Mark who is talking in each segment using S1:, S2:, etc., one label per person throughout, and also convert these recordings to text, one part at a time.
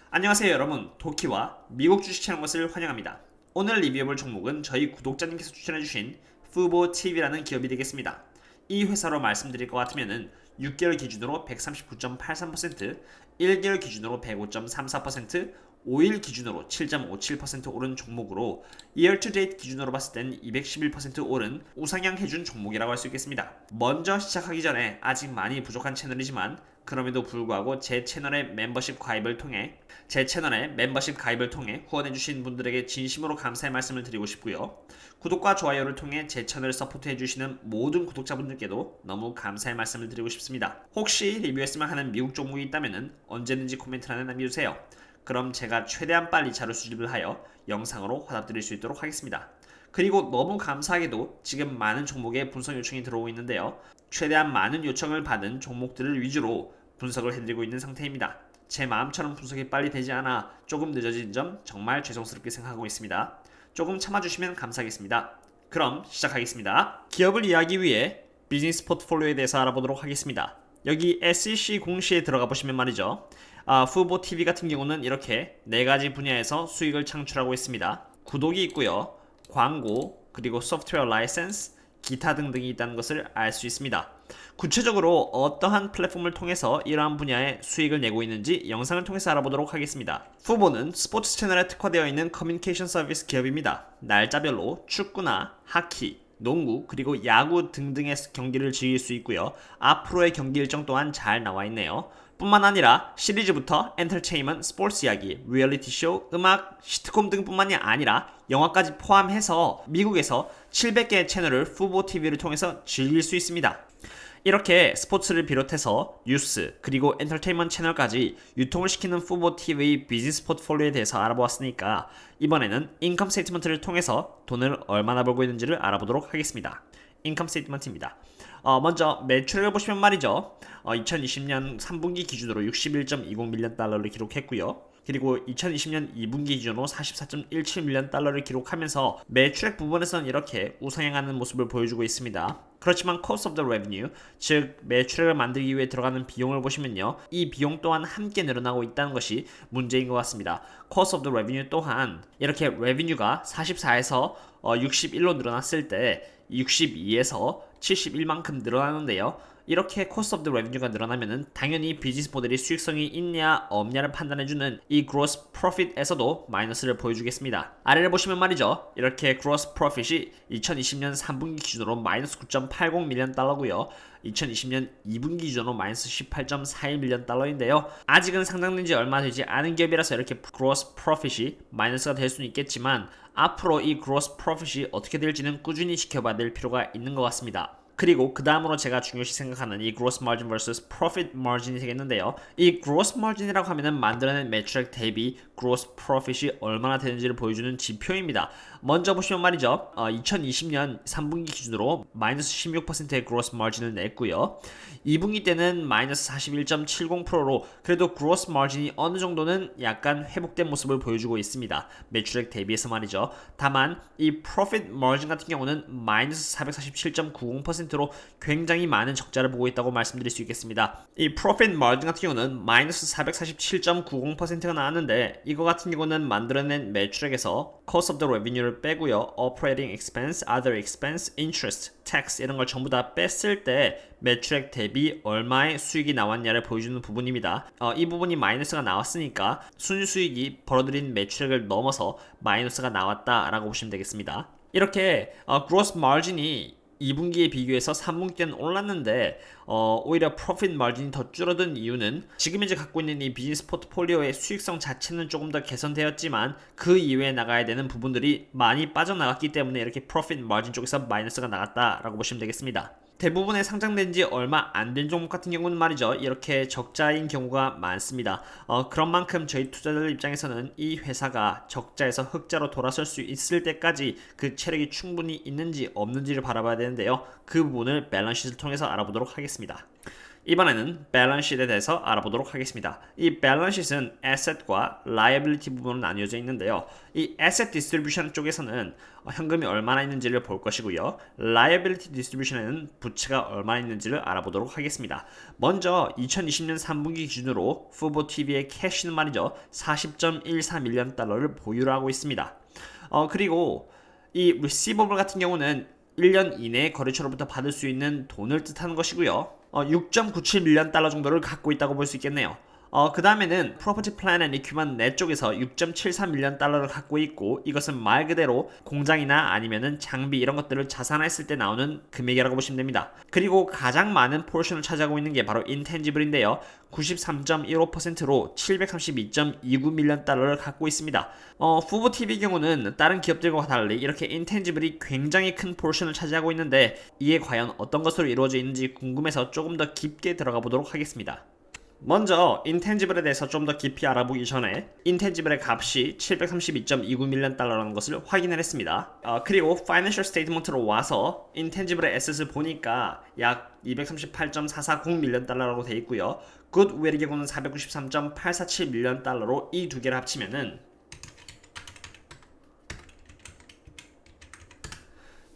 S1: 안녕하세요 여러분, 도키와 미국 주식 채널 것을 환영합니다. 오늘 리뷰해볼 종목은 저희 구독자님께서 추천해주신 fuboTV라는 기업이 되겠습니다. 이 회사로 말씀드릴 것 같으면 6개월 기준으로 139.83%, 1개월 기준으로 105.34%, 5일 기준으로 7.57% 오른 종목으로 year to date 기준으로 봤을 땐 211% 오른 우상향 해준 종목이라고 할 수 있겠습니다. 먼저 시작하기 전에 아직 많이 부족한 채널이지만 그럼에도 불구하고 제 채널의 멤버십 가입을 통해 후원해주신 분들에게 진심으로 감사의 말씀을 드리고 싶고요. 구독과 좋아요를 통해 제 채널을 서포트해주시는 모든 구독자분들께도 너무 감사의 말씀을 드리고 싶습니다. 혹시 리뷰했으면 하는 미국 종목이 있다면 언제든지 코멘트란에 남겨주세요. 그럼 제가 최대한 빨리 자료 수집을 하여 영상으로 화답드릴 수 있도록 하겠습니다. 그리고 너무 감사하게도 지금 많은 종목에 분석 요청이 들어오고 있는데요. 최대한 많은 요청을 받은 종목들을 위주로 분석을 해드리고 있는 상태입니다. 제 마음처럼 분석이 빨리 되지 않아 조금 늦어진 점 정말 죄송스럽게 생각하고 있습니다. 조금 참아주시면 감사하겠습니다. 그럼 시작하겠습니다. 기업을 이해하기 위해 비즈니스 포트폴리오에 대해서 알아보도록 하겠습니다. 여기 SEC 공시에 들어가 보시면 말이죠. 후보TV 같은 경우는 이렇게 4가지 분야에서 수익을 창출하고 있습니다. 구독이 있고요. 광고, 그리고 소프트웨어 라이센스, 기타 등등이 있다는 것을 알 수 있습니다. 구체적으로 어떠한 플랫폼을 통해서 이러한 분야의 수익을 내고 있는지 영상을 통해서 알아보도록 하겠습니다. 후보는 스포츠 채널에 특화되어 있는 커뮤니케이션 서비스 기업입니다. 날짜별로 축구나 하키, 농구, 그리고 야구 등등의 경기를 즐길 수 있고요. 앞으로의 경기 일정 또한 잘 나와 있네요. 뿐만 아니라 시리즈부터 엔터테인먼트, 스포츠 이야기, 리얼리티 쇼, 음악, 시트콤 등뿐만이 아니라 영화까지 포함해서 미국에서 700개의 채널을 후보TV를 통해서 즐길 수 있습니다. 이렇게 스포츠를 비롯해서 뉴스 그리고 엔터테인먼트 채널까지 유통을 시키는 후보TV 비즈니스 포트폴리오에 대해서 알아보았으니까 이번에는 인컴 스테이트먼트를 통해서 돈을 얼마나 벌고 있는지를 알아보도록 하겠습니다. 인컴 스테이트먼트입니다. 먼저 매출을 보시면 말이죠. 2020년 3분기 기준으로 61.20밀리언 달러를 기록했고요. 그리고 2020년 2분기 기준으로 44.17밀리언 달러를 기록하면서 매출액 부분에서는 이렇게 우상향하는 모습을 보여주고 있습니다. 그렇지만 cost of the revenue, 즉 매출액을 만들기 위해 들어가는 비용을 보시면요. 이 비용 또한 함께 늘어나고 있다는 것이 문제인 것 같습니다. cost of the revenue 또한 이렇게 revenue가 44에서 61로 늘어났을 때 62에서 71만큼 늘어나는데요. 이렇게 cost of the revenue가 늘어나면은 당연히 비즈니스 모델이 수익성이 있냐 없냐를 판단해주는 이 gross profit에서도 마이너스를 보여주겠습니다. 아래를 보시면 말이죠. 이렇게 gross profit이 2020년 3분기 기준으로 마이너스 9.80밀리언 달러고요. 2020년 2분기 기준으로 마이너스 18.41밀리언 달러인데요. 아직은 상장된 지 얼마 되지 않은 기업이라서 이렇게 gross profit이 마이너스가 될 수는 있겠지만 앞으로 이 gross profit이 어떻게 될지는 꾸준히 지켜봐야 될 필요가 있는 것 같습니다. 그리고 그 다음으로 제가 중요시 생각하는 이 gross margin vs profit margin이 되겠는데요. 이 gross margin이라고 하면은 만들어낸 매출액 대비 gross profit이 얼마나 되는지를 보여주는 지표입니다. 먼저 보시면 말이죠. 2020년 3분기 기준으로 마이너스 16%의 gross margin을 냈고요. 2분기 때는 마이너스 41.70%로 그래도 gross margin이 어느 정도는 약간 회복된 모습을 보여주고 있습니다. 매출액 대비해서 말이죠. 다만 이 profit margin 같은 경우는 마이너스 447.90%로 굉장히 많은 적자를 보고 있다고 말씀드릴 수 있겠습니다. 이 profit margin 같은 경우는 마이너스 447.90%가 나왔는데 이거 같은 경우는 만들어낸 매출액에서 cost of the revenue를 빼고요. operating expense, other expense, interest, tax 이런 걸 전부 다 뺐을 때 매출액 대비 얼마의 수익이 나왔냐를 보여주는 부분입니다. 이 부분이 마이너스가 나왔으니까 순수익이 벌어들인 매출액을 넘어서 마이너스가 나왔다라고 보시면 되겠습니다. 이렇게 gross margin이 2분기에 비교해서 3분기 때는 올랐는데 오히려 profit margin이 더 줄어든 이유는 지금 이제 갖고 있는 이 비즈니스 포트폴리오의 수익성 자체는 조금 더 개선되었지만 그 이외에 나가야 되는 부분들이 많이 빠져나갔기 때문에 이렇게 profit margin 쪽에서 마이너스가 나갔다라고 보시면 되겠습니다. 대부분의 상장된 지 얼마 안 된 종목 같은 경우는 말이죠. 이렇게 적자인 경우가 많습니다. 그런 만큼 저희 투자자들 입장에서는 이 회사가 적자에서 흑자로 돌아설 수 있을 때까지 그 체력이 충분히 있는지 없는지를 바라봐야 되는데요. 그 부분을 밸런스시트를 통해서 알아보도록 하겠습니다. 이번에는 밸런스 시트에 대해서 알아보도록 하겠습니다. 이 밸런스 시트는 asset과 liability 부분으로 나뉘어져 있는데요. 이 asset distribution 쪽에서는 현금이 얼마나 있는지를 볼 것이고요. liability distribution에는 부채가 얼마나 있는지를 알아보도록 하겠습니다. 먼저 2020년 3분기 기준으로 fuboTV의 캐시는 말이죠. 40.14밀리언 달러를 보유를 하고 있습니다. 그리고 이 receivable 같은 경우는 1년 이내에 거래처로부터 받을 수 있는 돈을 뜻하는 것이고요. 6.97밀리언 달러 정도를 갖고 있다고 볼 수 있겠네요. 그 다음에는 Property Plant and Equipment 내 쪽에서 6.73밀리언 달러를 갖고 있고, 이것은 말 그대로 공장이나 아니면은 장비 이런 것들을 자산화했을 때 나오는 금액이라고 보시면 됩니다. 그리고 가장 많은 포션을 차지하고 있는 게 바로 Intangible인데요. 93.15%로 732.29밀리언 달러를 갖고 있습니다. fuboTV의 경우는 다른 기업들과 달리 이렇게 Intangible이 굉장히 큰 포션을 차지하고 있는데, 이에 과연 어떤 것으로 이루어져 있는지 궁금해서 조금 더 깊게 들어가 보도록 하겠습니다. 먼저 인텐지블에 대해서 좀 더 깊이 알아보기 전에 인텐지블의 값이 732.29밀리언 달러라는 것을 확인을 했습니다. 그리고 파이낸셜 스테이트먼트로 와서 인텐지블의 에셋을 보니까 약 238.440밀리언 달러라고 되어 있고요. 굿윌의 경우는 493.847밀리언 달러로 이 두 개를 합치면은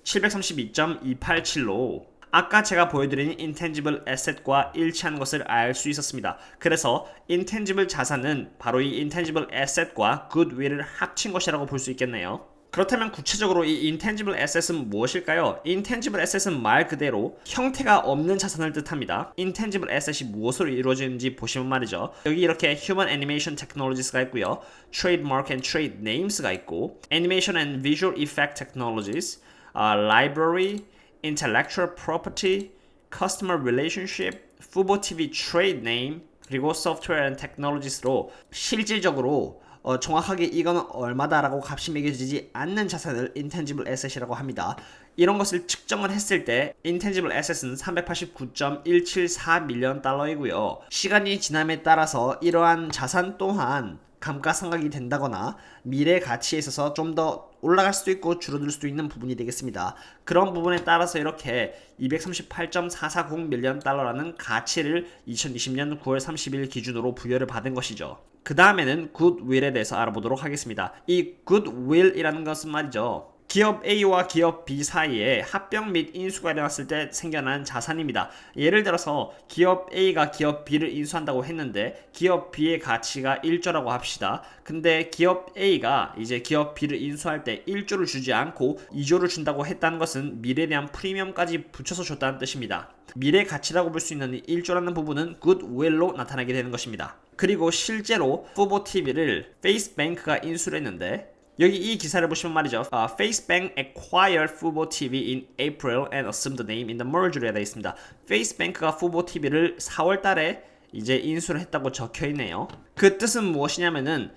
S1: 732.287로 아까 제가 보여드린 인텐지블 에셋과 일치하는 것을 알 수 있었습니다. 그래서 인텐지블 자산은 바로 이 인텐지블 에셋과 굿윌을 합친 것이라고 볼 수 있겠네요. 그렇다면 구체적으로 이 인텐지블 에셋은 무엇일까요? 인텐지블 에셋은 말 그대로 형태가 없는 자산을 뜻합니다. 인텐지블 에셋이 무엇으로 이루어지는지 보시면 말이죠. 여기 이렇게 Human Animation Technologies가 있고요. Trademark and Trade Names가 있고, Animation and Visual Effect Technologies, Library, Intellectual Property, Customer Relationship, fuboTV Trade Name, 그리고 Software and Technologies로 실질적으로 정확하게 이거는 얼마다라고 값이 매겨지지 않는 자산을 Intangible Asset이라고 합니다. 이런 것을 측정을 했을 때 Intangible Asset은 389.174밀리언 달러이고요. 시간이 지남에 따라서 이러한 자산 또한 감가상각이 된다거나 미래 가치에 있어서 좀 더 올라갈 수도 있고 줄어들 수도 있는 부분이 되겠습니다. 그런 부분에 따라서 이렇게 230.840밀리언 달러라는 가치를 2020년 9월 30일 기준으로 부여를 받은 것이죠. 그 다음에는 굿윌에 대해서 알아보도록 하겠습니다. 이 굿윌이라는 것은 말이죠, 기업 A와 기업 B 사이에 합병 및 인수가 일어났을 때 생겨난 자산입니다. 예를 들어서 기업 A가 기업 B를 인수한다고 했는데 기업 B의 가치가 1조라고 합시다. 근데 기업 A가 이제 기업 B를 인수할 때 1조를 주지 않고 2조를 준다고 했다는 것은 미래에 대한 프리미엄까지 붙여서 줬다는 뜻입니다. 미래 가치라고 볼 수 있는 1조라는 부분은 굿윌로 나타나게 되는 것입니다. 그리고 실제로 fuboTV를 페이스뱅크가 인수를 했는데, 여기 이 기사를 보시면 말이죠. FaceBank acquired fuboTV in April and assumed the name in the merger에 되어 있습니다. FaceBank가 fuboTV를 4월 달에 이제 인수를 했다고 적혀 있네요. 그 뜻은 무엇이냐면은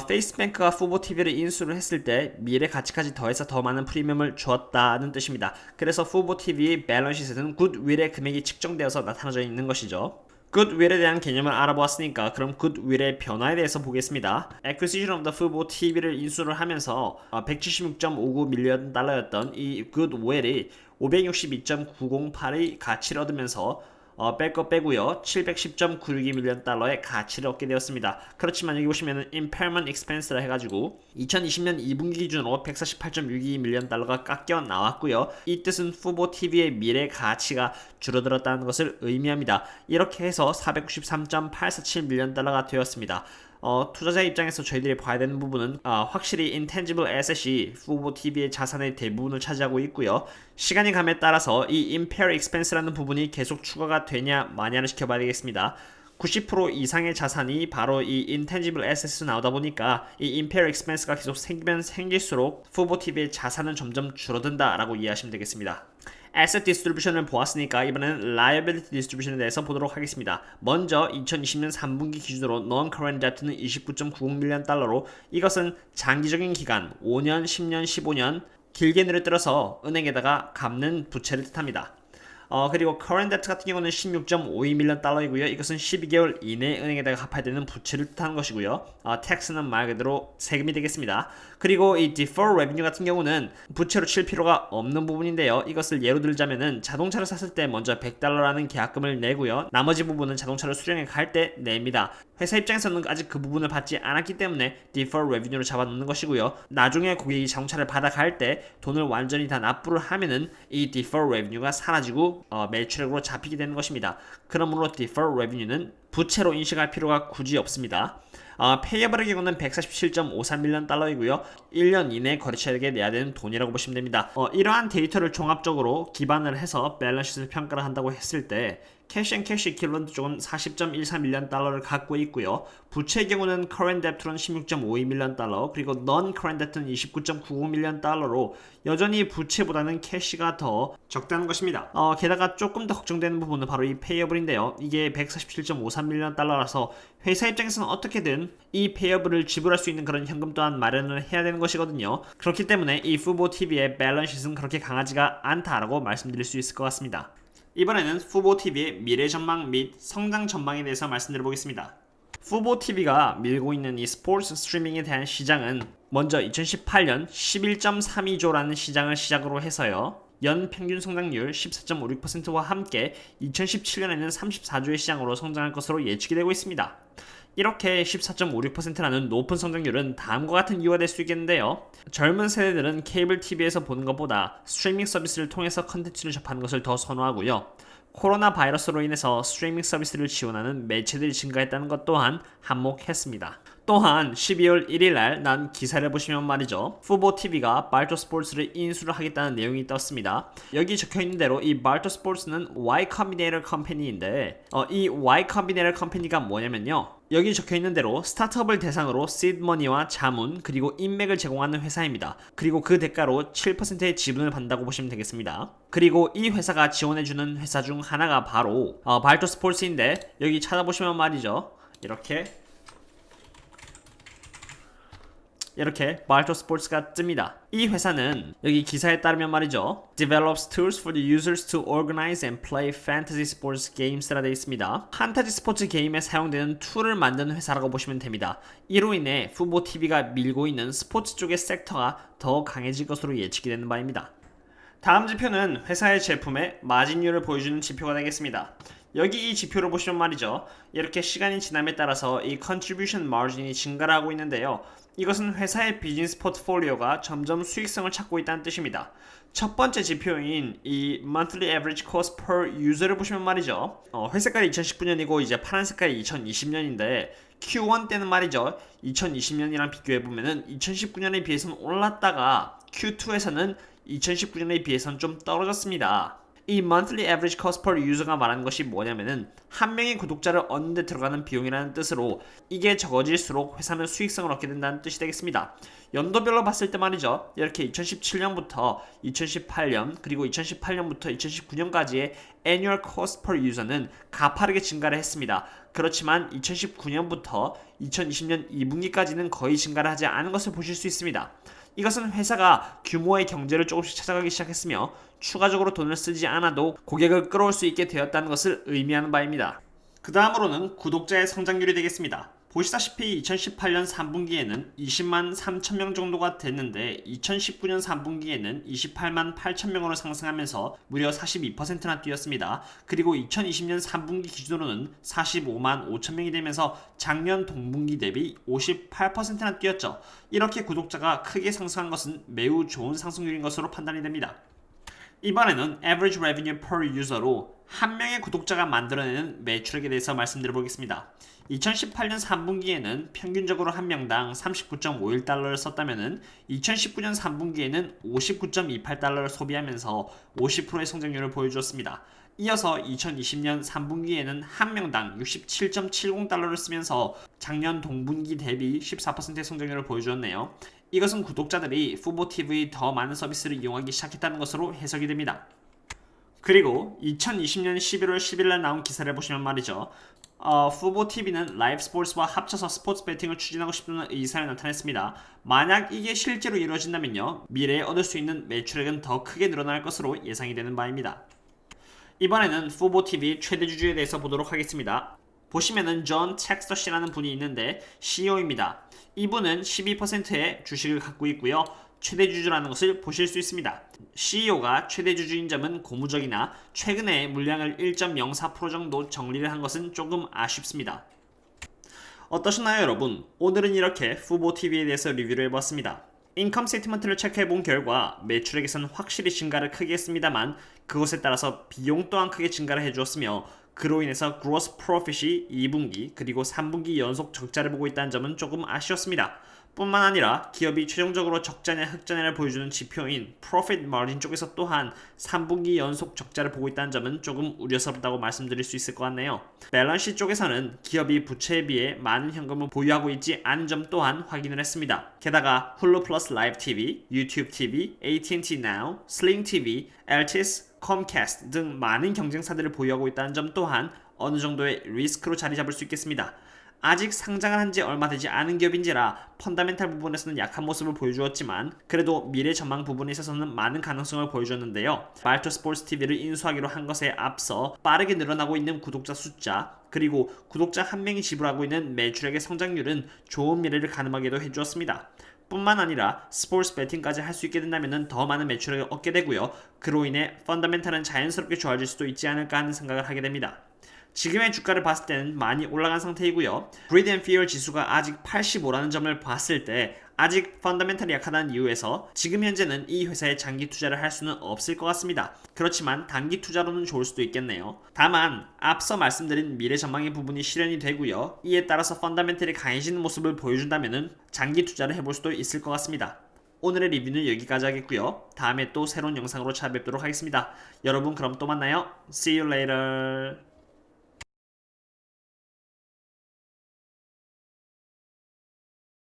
S1: 페이스뱅크가 fuboTV를 인수를 했을 때 미래 가치까지 더해서 더 많은 프리미엄을 주었다는 뜻입니다. 그래서 fuboTV의 밸런스시트는 굿윌의 금액이 측정되어서 나타나져 있는 것이죠. 굿윌에 대한 개념을 알아보았으니까 그럼 굿윌의 변화에 대해서 보겠습니다. Acquisition of the fuboTV를 인수를 하면서 176.59밀리언 달러였던 이 굿윌이 562.908의 가치를 얻으면서 뺄 거 빼고요, 710.962밀리언 달러의 가치를 얻게 되었습니다. 그렇지만 여기 보시면은 impairment expense라 해가지고 2020년 2분기 기준으로 148.62밀리언 달러가 깎여 나왔고요. 이 뜻은 fuboTV의 미래 가치가 줄어들었다는 것을 의미합니다. 이렇게 해서 493.847밀리언 달러가 되었습니다. 투자자 입장에서 저희들이 봐야 되는 부분은 확실히 intangible asset이 fuboTV의 자산의 대부분을 차지하고 있고요. 시간이 감에 따라서 이 impair expense라는 부분이 계속 추가가 되냐 마냐를 지켜봐야 되겠습니다. 90% 이상의 자산이 바로 이 intangible assets로 나오다 보니까 이 impair expense가 계속 생기면 생길수록 fuboTV의 자산은 점점 줄어든다라고 이해하시면 되겠습니다. Asset Distribution을 보았으니까 이번에는 Liability Distribution에 대해서 보도록 하겠습니다. 먼저 2020년 3분기 기준으로 Non-Current Debt는 29.90밀리언 달러로, 이것은 장기적인 기간 5년, 10년, 15년 길게 늘어뜨려서 은행에다가 갚는 부채를 뜻합니다. 그리고 current debt 같은 경우는 16.52밀리언 달러이고요. 이것은 12개월 이내에 은행에다가 갚아야 되는 부채를 뜻하는 것이고요. tax는 말 그대로 세금이 되겠습니다. 그리고 이 deferred revenue 같은 경우는 부채로 칠 필요가 없는 부분인데요. 이것을 예로 들자면은 자동차를 샀을 때 먼저 100달러라는 계약금을 내고요. 나머지 부분은 자동차를 수령해 갈 때 냅니다. 회사 입장에서는 아직 그 부분을 받지 않았기 때문에 deferred revenue로 잡아놓는 것이고요. 나중에 고객이 자동차를 받아갈 때 돈을 완전히 다 납부를 하면은 이 deferred revenue가 사라지고 매출액으로 잡히게 되는 것입니다. 그러므로 deferred revenue는 부채로 인식할 필요가 굳이 없습니다. 페이어블의 경우는 147.53밀리언 달러이고요. 1년 이내 거래처에게 내야 되는 돈이라고 보시면 됩니다. 이러한 데이터를 종합적으로 기반을 해서 밸런스시트를 평가를 한다고 했을 때 캐시 앤 캐시 이퀄런트 쪽은 40.14밀리언 달러를 갖고 있고요. 부채의 경우는 current debt로는 16.52밀리언 달러, 그리고 non-current debt는 29.99밀리언 달러로 여전히 부채보다는 캐시가 더 적다는 것입니다. 게다가 조금 더 걱정되는 부분은 바로 이 페이어블인데요. 이게 147.53밀리언 달러라서 회사 입장에서는 어떻게든 이 페이어블을 지불할 수 있는 그런 현금 또한 마련을 해야 되는 것이거든요. 그렇기 때문에 이 fuboTV의 밸런스시트는 그렇게 강하지가 않다라고 말씀드릴 수 있을 것 같습니다. 이번에는 fuboTV의 미래 전망 및 성장 전망에 대해서 말씀드려보겠습니다. fuboTV가 밀고 있는 이 스포츠 스트리밍에 대한 시장은 먼저 2018년 11.32조라는 시장을 시작으로 해서요. 연 평균 성장률 14.56%와 함께 2017년에는 34조의 시장으로 성장할 것으로 예측이 되고 있습니다. 이렇게 14.56%라는 높은 성장률은 다음과 같은 이유가 될 수 있겠는데요. 젊은 세대들은 케이블 TV에서 보는 것보다 스트리밍 서비스를 통해서 컨텐츠를 접하는 것을 더 선호하고요. 코로나 바이러스로 인해서 스트리밍 서비스를 지원하는 매체들이 증가했다는 것 또한 한몫했습니다. 또한 12월 1일 날 난 기사를 보시면 말이죠. fuboTV가 발토 스포츠를 인수를 하겠다는 내용이 떴습니다. 여기 적혀있는 대로 이 발토 스포츠는 Y Combinator 컴퍼니인데 이 Y Combinator 컴퍼니가 뭐냐면요. 여기 적혀있는 대로 스타트업을 대상으로 시드머니와 자문 그리고 인맥을 제공하는 회사입니다. 그리고 그 대가로 7%의 지분을 받는다고 보시면 되겠습니다. 그리고 이 회사가 지원해주는 회사 중 하나가 바로 발토 스포츠인데 여기 찾아보시면 말이죠. 이렇게 발토 스포츠가 뜹니다. 이 회사는 여기 기사에 따르면 말이죠. Develops tools for the users to organize and play fantasy sports games라 되어 있습니다. 판타지 스포츠 게임에 사용되는 툴을 만드는 회사라고 보시면 됩니다. 이로 인해 fuboTV가 밀고 있는 스포츠 쪽의 섹터가 더 강해질 것으로 예측이 되는 바입니다. 다음 지표는 회사의 제품의 마진율을 보여주는 지표가 되겠습니다. 여기 이 지표를 보시면 말이죠. 이렇게 시간이 지남에 따라서 이 contribution margin이 증가를 하고 있는데요. 이것은 회사의 비즈니스 포트폴리오가 점점 수익성을 찾고 있다는 뜻입니다. 첫 번째 지표인 이 monthly average cost per user를 보시면 말이죠. 회색깔이 2019년이고 이제 파란 색깔이 2020년인데 Q1 때는 말이죠. 2020년이랑 비교해보면은 2019년에 비해서는 올랐다가 Q2에서는 2019년에 비해서는 좀 떨어졌습니다. 이 monthly average cost per user가 말하는 것이 뭐냐면은 한 명의 구독자를 얻는 데 들어가는 비용이라는 뜻으로 이게 적어질수록 회사는 수익성을 얻게 된다는 뜻이 되겠습니다. 연도별로 봤을 때 말이죠. 이렇게 2017년부터 2018년 그리고 2018년부터 2019년까지의 annual cost per user는 가파르게 증가를 했습니다. 그렇지만 2019년부터 2020년 2분기까지는 거의 증가를 하지 않은 것을 보실 수 있습니다. 이것은 회사가 규모의 경제를 조금씩 찾아가기 시작했으며 추가적으로 돈을 쓰지 않아도 고객을 끌어올 수 있게 되었다는 것을 의미하는 바입니다. 그 다음으로는 구독자의 성장률이 되겠습니다. 보시다시피 2018년 3분기에는 20만 3천명 정도가 됐는데 2019년 3분기에는 28만 8천명으로 상승하면서 무려 42%나 뛰었습니다. 그리고 2020년 3분기 기준으로는 45만 5천명이 되면서 작년 동분기 대비 58%나 뛰었죠. 이렇게 구독자가 크게 상승한 것은 매우 좋은 상승률인 것으로 판단이 됩니다. 이번에는 average revenue per user로 한 명의 구독자가 만들어내는 매출액에 대해서 말씀드려보겠습니다. 2018년 3분기에는 평균적으로 한 명당 39.51달러를 썼다면 2019년 3분기에는 59.28달러를 소비하면서 50%의 성장률을 보여주었습니다. 이어서 2020년 3분기에는 한 명당 67.70달러를 쓰면서 작년 동분기 대비 14%의 성장률을 보여주었네요. 이것은 구독자들이 fuboTV의 더 많은 서비스를 이용하기 시작했다는 것으로 해석이 됩니다. 그리고 2020년 11월 10일날 나온 기사를 보시면 말이죠. fuboTV는 라이브 스포츠와 합쳐서 스포츠 배팅을 추진하고 싶다는 의사를 나타냈습니다. 만약 이게 실제로 이루어진다면요. 미래에 얻을 수 있는 매출액은 더 크게 늘어날 것으로 예상이 되는 바입니다. 이번에는 후보TV 최대주주에 대해서 보도록 하겠습니다. 보시면은 존 텍스터씨라는 분이 있는데 CEO입니다. 이분은 12%의 주식을 갖고 있고요. 최대주주라는 것을 보실 수 있습니다. CEO가 최대주주인 점은 고무적이나 최근에 물량을 1.04% 정도 정리를 한 것은 조금 아쉽습니다. 어떠셨나요 여러분? 오늘은 이렇게 후보TV에 대해서 리뷰를 해봤습니다. 인컴 스테이트먼트를 체크해본 결과 매출액에서는 확실히 증가를 크게 했습니다만 그것에 따라서 비용 또한 크게 증가를 해주었으며 그로 인해서 gross profit이 2분기 그리고 3분기 연속 적자를 보고 있다는 점은 조금 아쉬웠습니다. 뿐만 아니라 기업이 최종적으로 적자냐 흑자냐를 보여주는 지표인 profit margin 쪽에서 또한 3분기 연속 적자를 보고 있다는 점은 조금 우려스럽다고 말씀드릴 수 있을 것 같네요. 밸런스 쪽에서는 기업이 부채에 비해 많은 현금을 보유하고 있지 않은 점 또한 확인을 했습니다. 게다가 훌루 플러스 라이브 TV, 유튜브 TV, AT&T Now, 슬링 TV, 엘티스, 컴캐스트 등 많은 경쟁사들을 보유하고 있다는 점 또한 어느 정도의 리스크로 자리 잡을 수 있겠습니다. 아직 상장을 한 지 얼마 되지 않은 기업인지라 펀더멘탈 부분에서는 약한 모습을 보여주었지만 그래도 미래 전망 부분에 있어서는 많은 가능성을 보여줬는데요. 말토 스포츠 TV를 인수하기로 한 것에 앞서 빠르게 늘어나고 있는 구독자 숫자 그리고 구독자 한 명이 지불하고 있는 매출액의 성장률은 좋은 미래를 가늠하게도 해주었습니다. 뿐만 아니라 스포츠 배팅까지 할 수 있게 된다면 더 많은 매출액을 얻게 되고요. 그로 인해 펀더멘탈은 자연스럽게 좋아질 수도 있지 않을까 하는 생각을 하게 됩니다. 지금의 주가를 봤을 때는 많이 올라간 상태이고요. Greed and Fear 지수가 아직 85라는 점을 봤을 때 아직 펀더멘탈이 약하다는 이유에서 지금 현재는 이 회사에 장기 투자를 할 수는 없을 것 같습니다. 그렇지만 단기 투자로는 좋을 수도 있겠네요. 다만 앞서 말씀드린 미래 전망의 부분이 실현이 되고요. 이에 따라서 펀더멘탈이 강해지는 모습을 보여준다면 장기 투자를 해볼 수도 있을 것 같습니다. 오늘의 리뷰는 여기까지 하겠고요. 다음에 또 새로운 영상으로 찾아뵙도록 하겠습니다. 여러분 그럼 또 만나요. See you later.